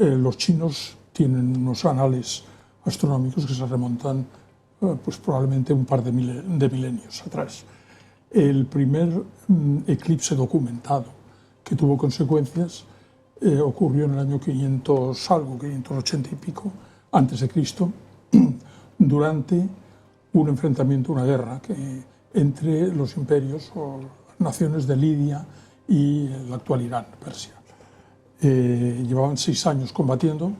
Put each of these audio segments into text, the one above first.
los chinos tienen unos anales astronómicos que se remontan pues probablemente un par de milenios atrás. El primer eclipse documentado que tuvo consecuencias ocurrió en el año 500 algo, 580 y pico, antes de Cristo, durante un enfrentamiento, una guerra entre los imperios o naciones de Lidia y el actual Irán, Persia. Llevaban 6 años combatiendo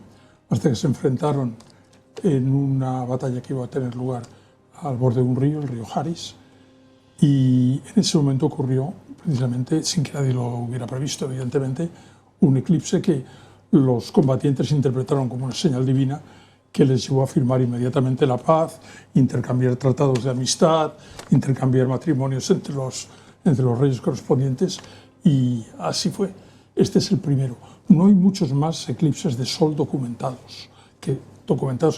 hasta que se enfrentaron en una batalla que iba a tener lugar al borde de un río, el río Haris, y en ese momento ocurrió, precisamente, sin que nadie lo hubiera previsto, evidentemente, un eclipse que los combatientes interpretaron como una señal divina que les llevó a firmar inmediatamente la paz, intercambiar tratados de amistad, intercambiar matrimonios entre los reyes correspondientes, y así fue. Este es el primero. No hay muchos más eclipses de sol documentados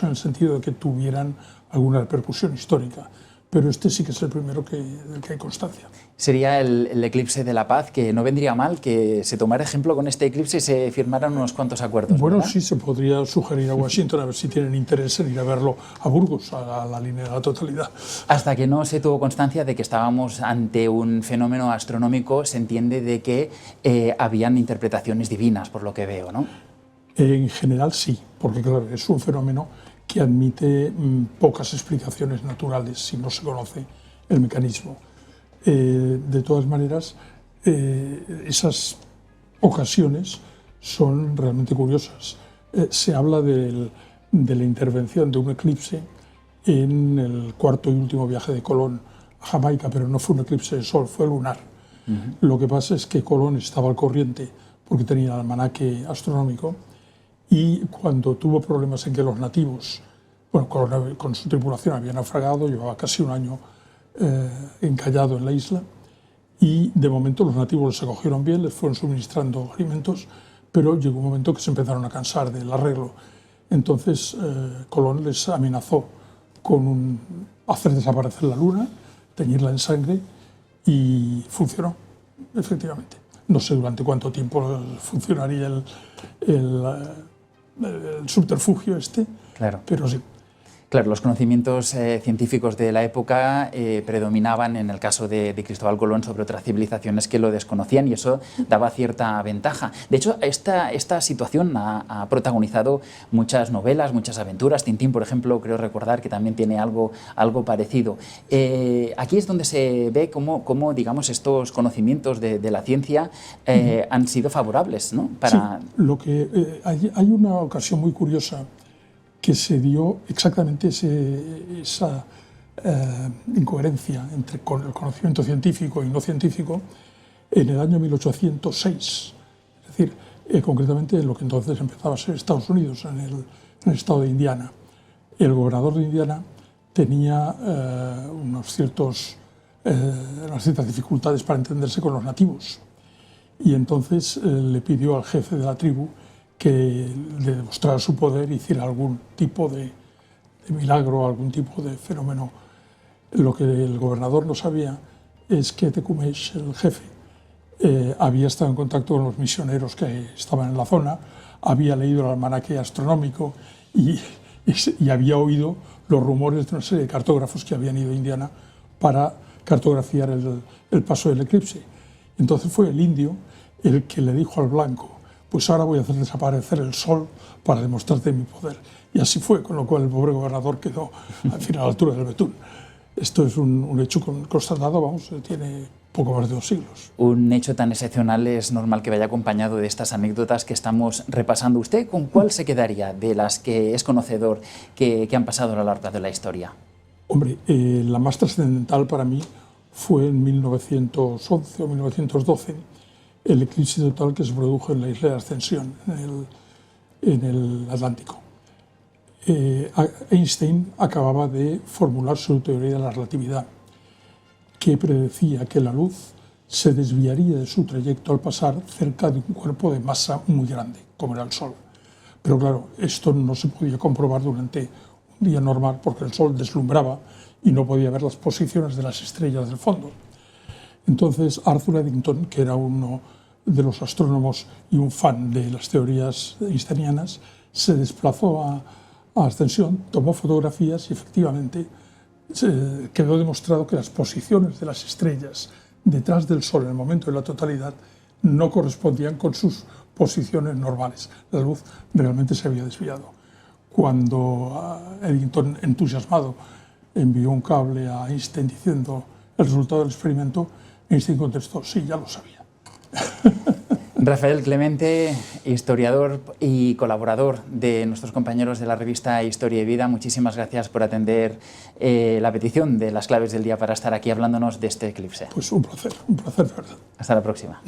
en el sentido de que tuvieran alguna repercusión histórica, pero este sí que es el primero del que hay constancia. Sería el eclipse de la paz, que no vendría mal que se tomara ejemplo con este eclipse y se firmaran unos cuantos acuerdos. Bueno, ¿verdad? sí, se podría sugerir a Washington a ver si tienen interés en ir a verlo a Burgos, a la línea de la totalidad. Hasta que no se tuvo constancia de que estábamos ante un fenómeno astronómico, se entiende de que habían interpretaciones divinas, por lo que veo, ¿no? En general sí, porque claro, es un fenómeno que admite pocas explicaciones naturales si no se conoce el mecanismo. De todas maneras, esas ocasiones son realmente curiosas. Se habla de la intervención de un eclipse en el cuarto y último viaje de Colón a Jamaica, pero no fue un eclipse de sol, fue lunar. Lo que pasa es que Colón estaba al corriente porque tenía el almanaque astronómico, y cuando tuvo problemas en que los nativos, bueno, con su tripulación había naufragado, llevaba casi un año encallado en la isla, y de momento los nativos les acogieron bien, les fueron suministrando alimentos, pero llegó un momento que se empezaron a cansar del arreglo. Entonces Colón les amenazó con hacer desaparecer la luna, teñirla en sangre, y funcionó, efectivamente. No sé durante cuánto tiempo funcionaría el subterfugio este, claro. Pero sí. Claro, los conocimientos científicos de la época predominaban en el caso de Cristóbal Colón sobre otras civilizaciones que lo desconocían, y eso daba cierta ventaja. De hecho, esta situación ha protagonizado muchas novelas, muchas aventuras. Tintín, por ejemplo, creo recordar que también tiene algo parecido. Aquí es donde se ve cómo digamos, estos conocimientos de la ciencia han sido favorables, ¿no? Para... Sí, hay una ocasión muy curiosa que se dio exactamente esa incoherencia entre el conocimiento científico y no científico en el año 1806, es decir, concretamente en lo que entonces empezaba a ser Estados Unidos, en el estado de Indiana. El gobernador de Indiana tenía unas ciertas dificultades para entenderse con los nativos, y entonces le pidió al jefe de la tribu que le demostrara su poder, hiciera algún tipo de milagro, algún tipo de fenómeno. Lo que el gobernador no sabía es que Tecumseh, el jefe, había estado en contacto con los misioneros que estaban en la zona, había leído el almanaque astronómico y había oído los rumores de una serie de cartógrafos que habían ido a Indiana para cartografiar el paso del eclipse. Entonces fue el indio el que le dijo al blanco: pues ahora voy a hacer desaparecer el sol para demostrarte mi poder. Y así fue, con lo cual el pobre gobernador quedó al fin a la altura del betún. Esto es un hecho constatado, vamos, tiene poco más de 2 siglos. Un hecho tan excepcional es normal que vaya acompañado de estas anécdotas que estamos repasando. ¿Usted con cuál se quedaría de las que es conocedor que han pasado a lo largo de la historia? Hombre, la más trascendental para mí fue en 1911 o 1912, el eclipse total que se produjo en la isla de Ascensión, en el Atlántico. Einstein acababa de formular su teoría de la relatividad, que predecía que la luz se desviaría de su trayecto al pasar cerca de un cuerpo de masa muy grande, como era el Sol. Pero claro, esto no se podía comprobar durante un día normal porque el Sol deslumbraba y no podía ver las posiciones de las estrellas del fondo. Entonces Arthur Eddington, que era uno de los astrónomos y un fan de las teorías einsteinianas, se desplazó a Ascensión, tomó fotografías y efectivamente quedó demostrado que las posiciones de las estrellas detrás del Sol en el momento de la totalidad no correspondían con sus posiciones normales. La luz realmente se había desviado. Cuando Eddington, entusiasmado, envió un cable a Einstein diciendo el resultado del experimento, Einstein contestó: sí, ya lo sabía. Rafael Clemente, historiador y colaborador de nuestros compañeros de la revista Historia y Vida, muchísimas gracias por atender la petición de las claves del día para estar aquí hablándonos de este eclipse. Pues un placer de verdad. Hasta la próxima.